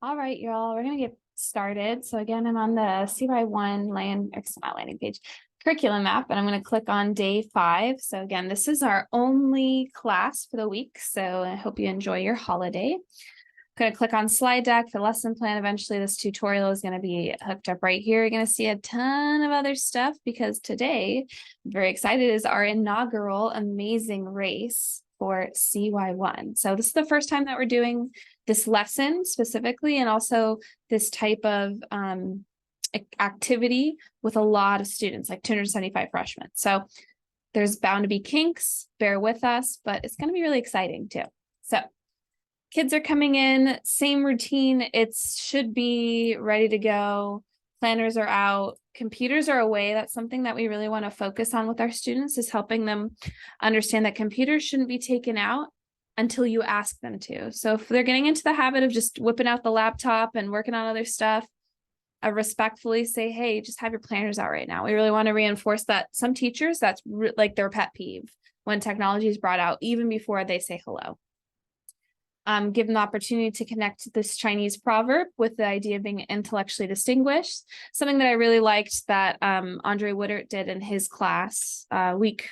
All right, y'all, we're going to get started. So again, I'm on the CY1 landing page curriculum map, and I'm going to click on day 5. So again, this is our only class for the week. So I hope you enjoy your holiday. I'm going to click on slide deck, the lesson plan. Eventually this tutorial is going to be hooked up right here. You're going to see a ton of other stuff because today, I'm very excited, is our inaugural amazing race for CY1. So this is the first time that we're doing this lesson specifically, and also this type of activity with a lot of students, like 275 freshmen. So there's bound to be kinks, bear with us, but it's going to be really exciting too. So kids are coming in, same routine. It should be ready to go. Planners are out, computers are away. That's something that we really want to focus on with our students, is helping them understand that computers shouldn't be taken out until you ask them to. So if they're getting into the habit of just whipping out the laptop and working on other stuff, I respectfully say, hey, just have your planners out right now. We really want to reinforce that. Some teachers, that's like their pet peeve when technology is brought out, even before they say hello. Give them the opportunity to connect this Chinese proverb with the idea of being intellectually distinguished. Something that I really liked that Andre Woodert did in his class, week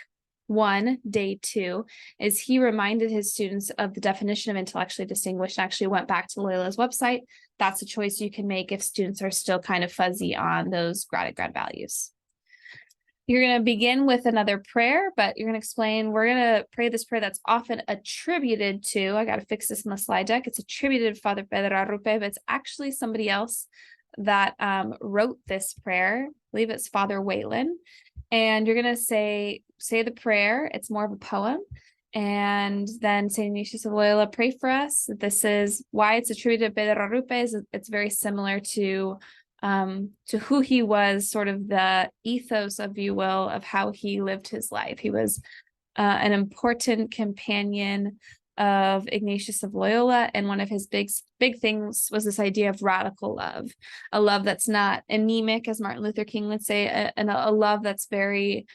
1, day 2, is he reminded his students of the definition of intellectually distinguished, and actually went back to Loyola's website. That's a choice you can make if students are still kind of fuzzy on those grad values. You're going to begin with another prayer, but you're going to explain, we're going to pray this prayer that's often attributed to, I got to fix this in the slide deck, it's attributed to Father Pedro Arrupe, but it's actually somebody else that wrote this prayer. I believe it's Father Whalen. And you're going to say the prayer. It's more of a poem. And then St. Ignatius of Loyola, pray for us. This is why it's attributed to Pedro Arrupe. It's very similar to who he was, sort of the ethos, if you will, of how he lived his life. He was an important companion of Ignatius of Loyola, and one of his big things was this idea of radical love, a love that's not anemic, as Martin Luther King would say, and a love that's very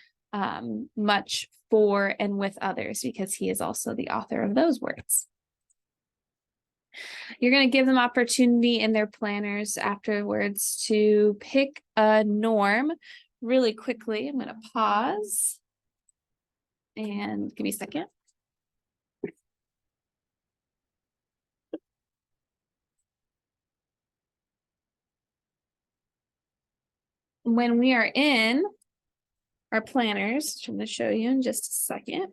much for and with others, because he is also the author of those words. You're going to give them opportunity in their planners afterwards to pick a norm really quickly. I'm going to pause and give me a second. When we are in our planners, which I'm going to show you in just a second,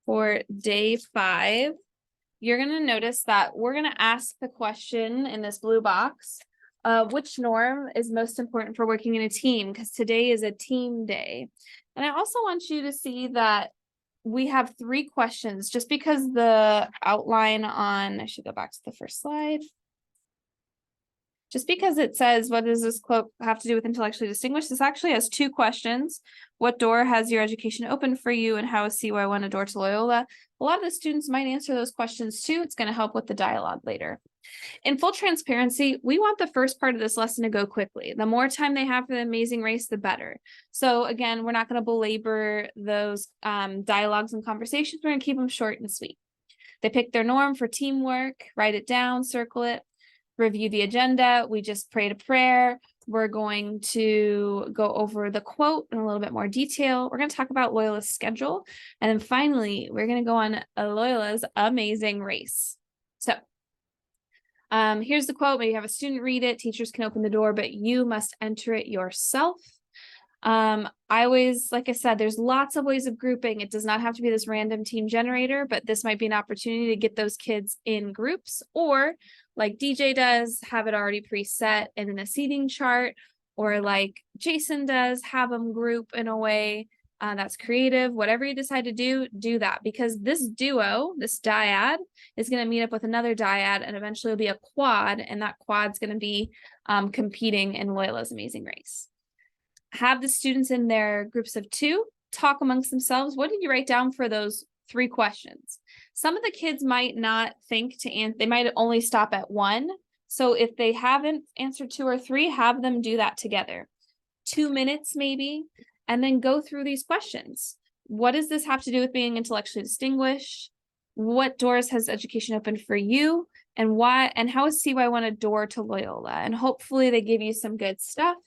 for day 5, you're going to notice that we're going to ask the question in this blue box, which norm is most important for working in a team? Because today is a team day. And I also want you to see that we have 3 questions, just because the outline on, I should go back to the first slide. Just because it says, what does this quote have to do with intellectually distinguished? This actually has 2 questions. What door has your education opened for you, and how is CY1 a door to Loyola? A lot of the students might answer those questions too. It's going to help with the dialogue later. In full transparency, we want the first part of this lesson to go quickly. The more time they have for the amazing race, the better. So again, we're not going to belabor those dialogues and conversations. We're going to keep them short and sweet. They pick their norm for teamwork, write it down, circle it, review the agenda. We just prayed a prayer. We're going to go over the quote in a little bit more detail. We're going to talk about Loyola's schedule. And then finally, we're going to go on Loyola's amazing race. So here's the quote. Maybe have a student read it. Teachers can open the door, but you must enter it yourself. I always, like I said, there's lots of ways of grouping. It does not have to be this random team generator, but this might be an opportunity to get those kids in groups, or like DJ does, have it already preset and in a seating chart, or like Jason does, have them group in a way that's creative. Whatever you decide to do that, because this duo, this dyad, is going to meet up with another dyad, and eventually it'll be a quad, and that quad's going to be competing in Loyola's amazing race. Have the students in their groups of 2 talk amongst themselves. What did you write down for those 3 questions? Some of the kids might not think to answer, they might only stop at 1. So if they haven't answered 2 or 3, have them do that together. 2 minutes maybe, and then go through these questions. What does this have to do with being intellectually distinguished? What doors has education opened for you? and why, and how is CY1 a door to Loyola? And hopefully they give you some good stuff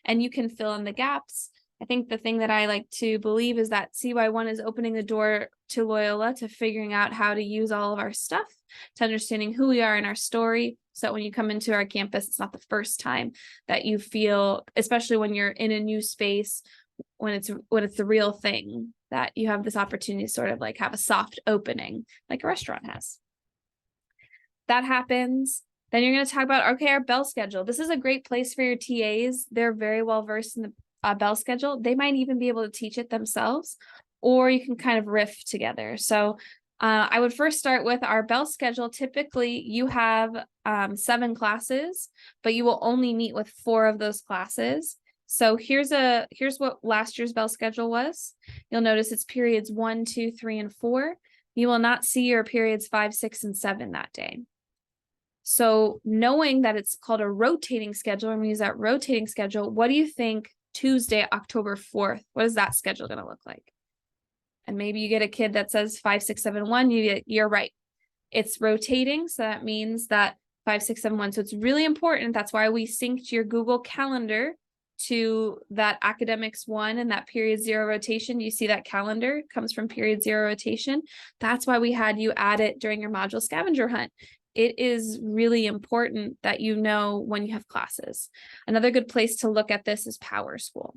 and you can fill in the gaps. I think the thing that I like to believe is that CY1 is opening the door to Loyola, to figuring out how to use all of our stuff, to understanding who we are in our story. So when you come into our campus, it's not the first time that you feel, especially when you're in a new space, when it's the real thing, that you have this opportunity to sort of like have a soft opening like a restaurant has. That happens. Then you're going to talk about, okay, our bell schedule. This is a great place for your TAs. They're very well versed in the bell schedule. They might even be able to teach it themselves, or you can kind of riff together. So I would first start with our bell schedule. Typically you have 7 classes, but you will only meet with 4 of those classes. So here's what last year's bell schedule was. You'll notice it's periods 1, 2, 3, and 4. You will not see your periods 5, 6, and 7 that day. So knowing that it's called a rotating schedule, and we use that rotating schedule, what do you think Tuesday, October 4th, what is that schedule going to look like? And maybe you get a kid that says 5, 6, 7, 1, you're right. It's rotating. So that means that 5, 6, 7, 1. So it's really important. That's why we synced your Google Calendar to that academics 1 and that period 0 rotation. You see that calendar comes from period 0 rotation. That's why we had you add it during your module scavenger hunt. It is really important that you know when you have classes. Another good place to look at this is Power School.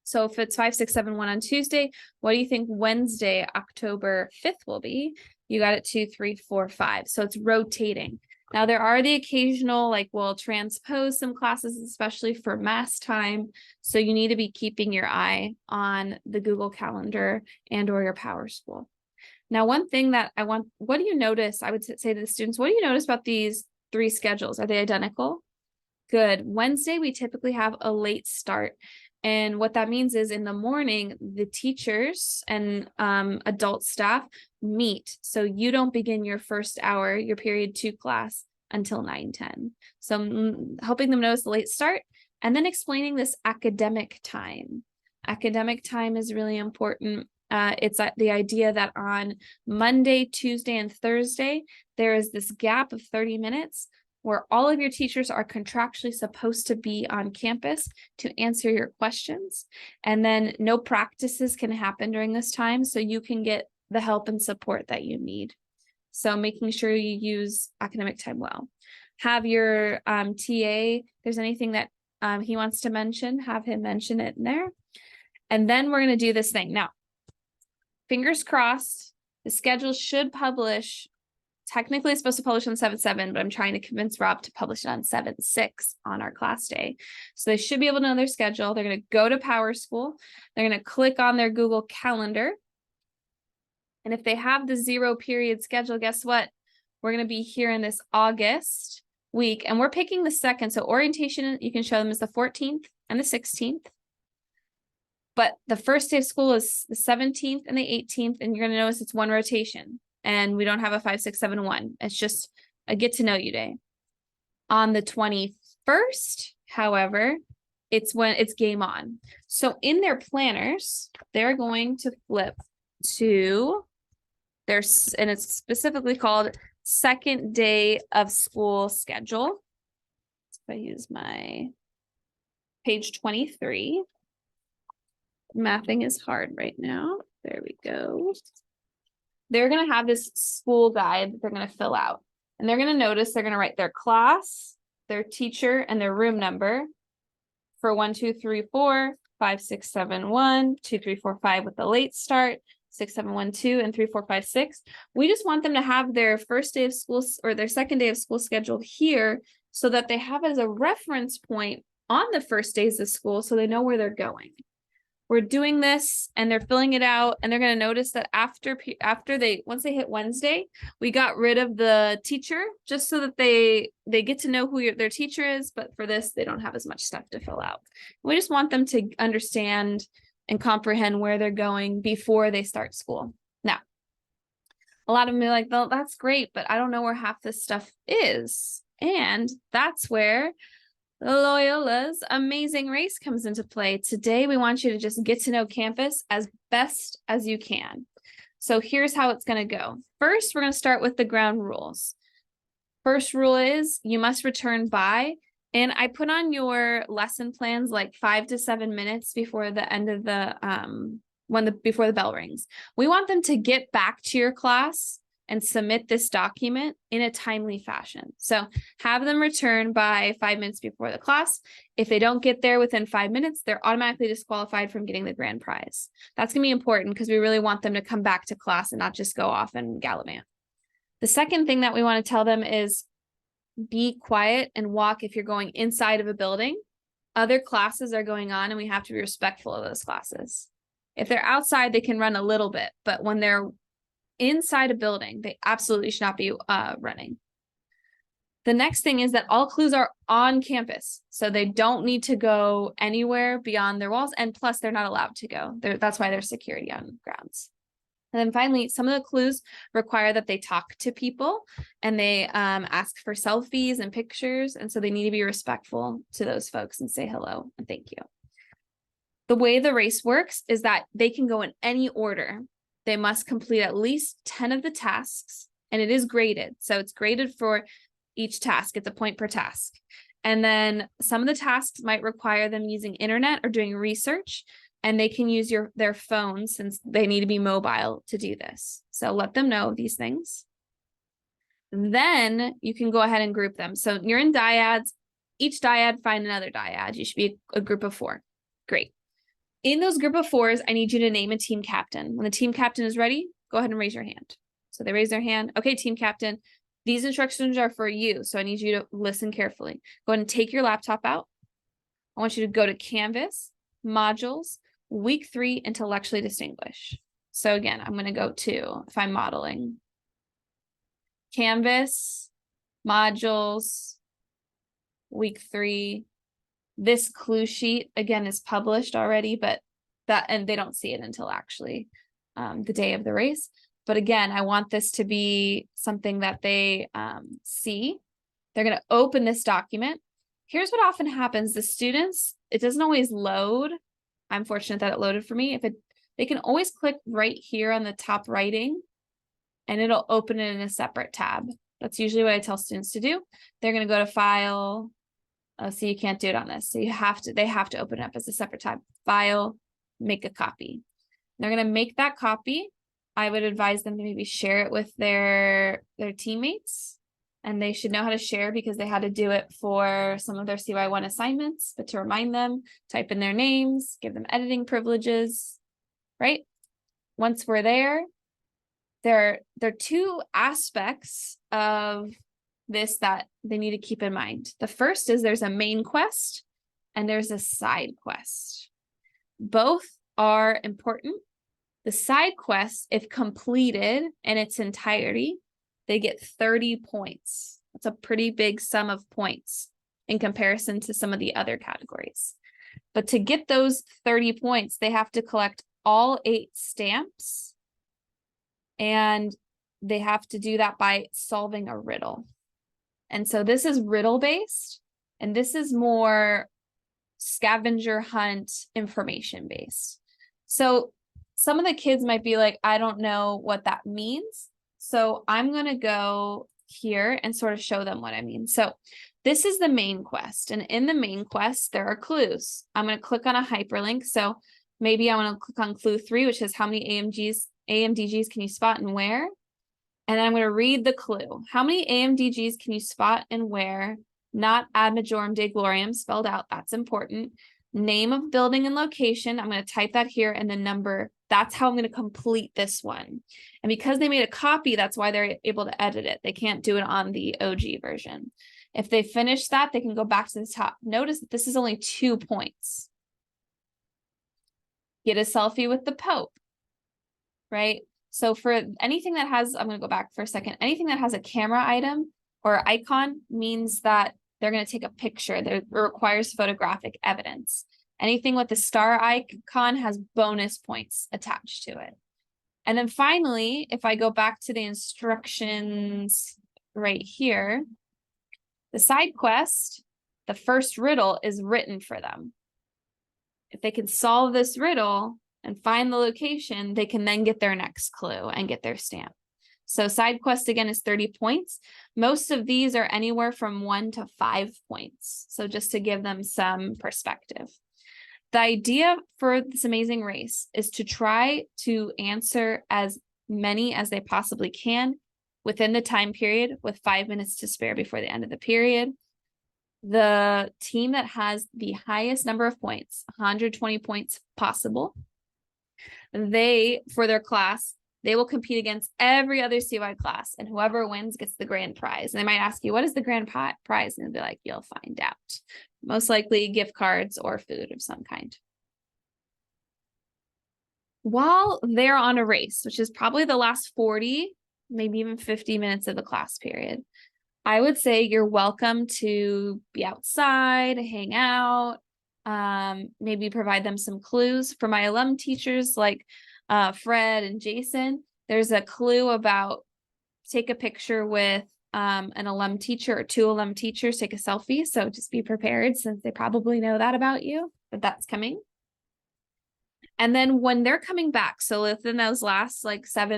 So if it's 5, 6, 7, 1 on Tuesday, what do you think Wednesday, October 5th will be? You got it 2, 3, 4, 5. So it's rotating. Now there are the occasional, like we'll transpose some classes, especially for mass time. So you need to be keeping your eye on the Google Calendar and or your Power School. Now, one thing that what do you notice? I would say to the students, what do you notice about these 3 schedules? Are they identical? Good. Wednesday, we typically have a late start. And what that means is in the morning, the teachers and adult staff meet. So you don't begin your first hour, your period 2 class, until 9:10. So helping them notice the late start and then explaining this academic time. Academic time is really important. It's the idea that on Monday, Tuesday, and Thursday, there is this gap of 30 minutes where all of your teachers are contractually supposed to be on campus to answer your questions. And then no practices can happen during this time, so you can get the help and support that you need. So making sure you use academic time well. Have your TA, if there's anything that he wants to mention, have him mention it in there. And then we're going to do this thing. Now, fingers crossed, the schedule should publish. Technically, it's supposed to publish on 7/7, but I'm trying to convince Rob to publish it on 7/6 on our class day. So they should be able to know their schedule. They're going to go to Power School. They're going to click on their Google Calendar. And if they have the 0 period schedule, guess what? We're going to be here in this August week, and we're picking the 2nd. So orientation, you can show them is the 14th and the 16th. But the first day of school is the 17th and the 18th, and you're going to notice it's 1 rotation. And we don't have a 5, 6, 7, 1. It's just a get to know you day. On the 21st, however, it's when it's game on. So in their planners, they're going to flip to their, and it's specifically called second day of school schedule. So if I use my page 23, mathing is hard right now. There we go. They're going to have this school guide that they're going to fill out. And they're going to notice they're going to write their class, their teacher, and their room number for 1, 2, 3, 4, 5, 6, 7, 1, 2, 3, 4, 5 with the late start, 6, 7, 1, 2, and 3, 4, 5, 6. We just want them to have their first day of school or their second day of school scheduled here so that they have it as a reference point on the first days of school so they know where they're going. We're doing this and they're filling it out, and they're going to notice that once they hit Wednesday, we got rid of the teacher just so that they get to know who their teacher is. But for this, they don't have as much stuff to fill out. We just want them to understand and comprehend where they're going before they start school. Now, a lot of them are like, well, that's great, but I don't know where half this stuff is. And that's where Loyola's amazing race comes into play. Today, we want you to just get to know campus as best as you can. So here's how it's going to go. First, we're going to start with the ground rules. first rule is you must return by, and I put on your lesson plans like 5 to 7 minutes before the end of the before the bell rings. We want them to get back to your class and submit this document in a timely fashion. So have them return by 5 minutes before the class. If they don't get there within 5 minutes, they're automatically disqualified from getting the grand prize. That's gonna be important because we really want them to come back to class and not just go off and gallivant. The second thing that we want to tell them is be quiet and walk if you're going inside of a building. Other classes are going on and we have to be respectful of those classes. If they're outside, they can run a little bit, but when they're inside a building, they absolutely should not be running. The next thing is that all clues are on campus, so they don't need to go anywhere beyond their walls, and plus they're not allowed to go. That's why there's security on grounds. And then finally, some of the clues require that they talk to people and they ask for selfies and pictures, and so they need to be respectful to those folks and say hello and thank you. The way the race works is that they can go in any order. They must complete at least 10 of the tasks, and it is graded. So it's graded for each task. It's a point per task. And then some of the tasks might require them using internet or doing research, and they can use their phone since they need to be mobile to do this. So let them know these things. Then you can go ahead and group them. So you're in dyads. Each dyad, find another dyad. You should be a group of 4. Great. In those group of 4s, I need you to name a team captain. When the team captain is ready, go ahead and raise your hand. So they raise their hand. Okay, team captain, these instructions are for you. So I need you to listen carefully. Go ahead and take your laptop out. I want you to go to Canvas, Modules, Week 3, Intellectually Distinguish. So again, I'm going to go to, if I'm modeling, Canvas, Modules, Week 3. This clue sheet, again, is published already, but and they don't see it until actually the day of the race. But again, I want this to be something that they see. They're going to open this document. Here's what often happens. The students, it doesn't always load. I'm fortunate that it loaded for me. They can always click right here on the top writing, and it'll open it in a separate tab. That's usually what I tell students to do. They're going to go to File. So you can't do it on this. So they have to open it up as a separate tab. File, make a copy. They're going to make that copy. I would advise them to maybe share it with their teammates, and they should know how to share because they had to do it for some of their CY1 assignments. But to remind them, type in their names, give them editing privileges, right? Once we're there are 2 aspects of this that they need to keep in mind. The first is there's a main quest and there's a side quest. Both are important. The side quest, if completed in its entirety, they get 30 points. That's a pretty big sum of points in comparison to some of the other categories. But to get those 30 points, they have to collect all 8 stamps, and they have to do that by solving a riddle. And so this is riddle based, and this is more scavenger hunt information based. So some of the kids might be like, I don't know what that means. So I'm going to go here and sort of show them what I mean. So this is the main quest, and in the main quest, there are clues. I'm going to click on a hyperlink. So maybe I want to click on clue 3, which is how many AMDGs can you spot and where? And then I'm going to read the clue. How many AMDGs can you spot and where? Not ad majorem Dei gloriam spelled out. That's important. Name of building and location. I'm going to type that here, and the number. That's how I'm going to complete this one. And because they made a copy, that's why they're able to edit it. They can't do it on the OG version. If they finish that, they can go back to the top. Notice that this is only 2 points. Get a selfie with the Pope, right? So for anything that has, I'm going to go back for a second. Anything that has a camera item or icon means that they're going to take a picture. It requires photographic evidence. Anything with the star icon has bonus points attached to it. And then finally, if I go back to the instructions right here, the side quest, the first riddle is written for them. If they can solve this riddle and find the location, they can then get their next clue and get their stamp. So side quest again is 30 points. Most of these are anywhere from 1 to 5 points. So just to give them some perspective. The idea for this amazing race is to try to answer as many as they possibly can within the time period with 5 minutes to spare before the end of the period. The team that has the highest number of points, 120 points possible, for their class, they will compete against every other CY class, and whoever wins gets the grand prize. And they might ask you, what is the grand prize? And they'll be like, you'll find out. Most likely gift cards or food of some kind. While they're on a race, which is probably the last 40, maybe even 50 minutes of the class period, I would say you're welcome to be outside, hang out, maybe provide them some clues. For my alum teachers like Fred and Jason, there's a clue about take a picture with an alum teacher or 2 alum teachers, take a selfie. So just be prepared since they probably know that about you, but that's coming. And then when they're coming back, so within those last like 5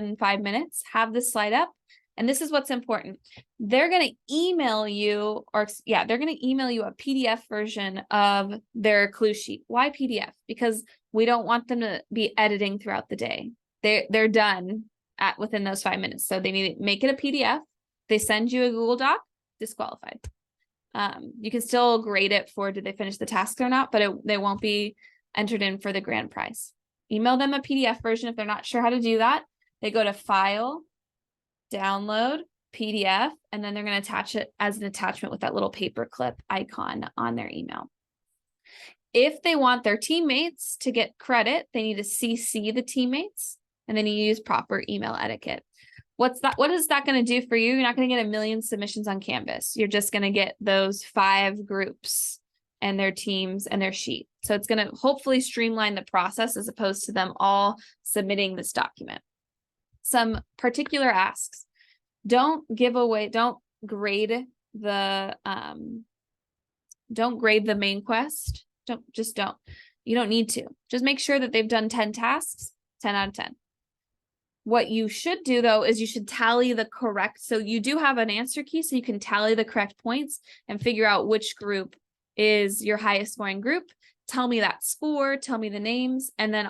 minutes, have this slide up. And this is what's important. They're going to email you, they're going to email you a PDF version of their clue sheet. Why PDF? Because we don't want them to be editing throughout the day. They're done within those 5 minutes. So they need to make it a PDF. They send you a Google Doc, disqualified. You can still grade it for did they finish the task or not, but they won't be entered in for the grand prize. Email them a PDF version if they're not sure how to do that. They go to File, Download, PDF, and then they're going to attach it as an attachment with that little paperclip icon on their email. If they want their teammates to get credit, they need to CC the teammates, and then you use proper email etiquette. What is that going to do for you? You're not going to get a million submissions on Canvas. You're just going to get those 5 groups and their teams and their sheet. So it's going to hopefully streamline the process as opposed to them all submitting this document. Some particular asks. Don't grade the main quest. Don't. You don't need to. Just make sure that they've done 10 tasks, 10 out of 10. What you should do though is you should tally the correct. So you do have an answer key so you can tally the correct points and figure out which group is your highest scoring group. Tell me that score, tell me the names, and then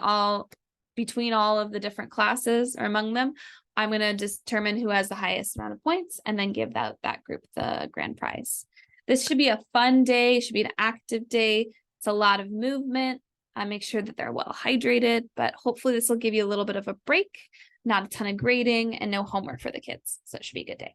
between all of the different classes or among them, I'm going to determine who has the highest amount of points and then give that group the grand prize. This should be a fun day. It should be an active day. It's a lot of movement. Make sure that they're well hydrated, but hopefully this will give you a little bit of a break, not a ton of grading and no homework for the kids. So it should be a good day.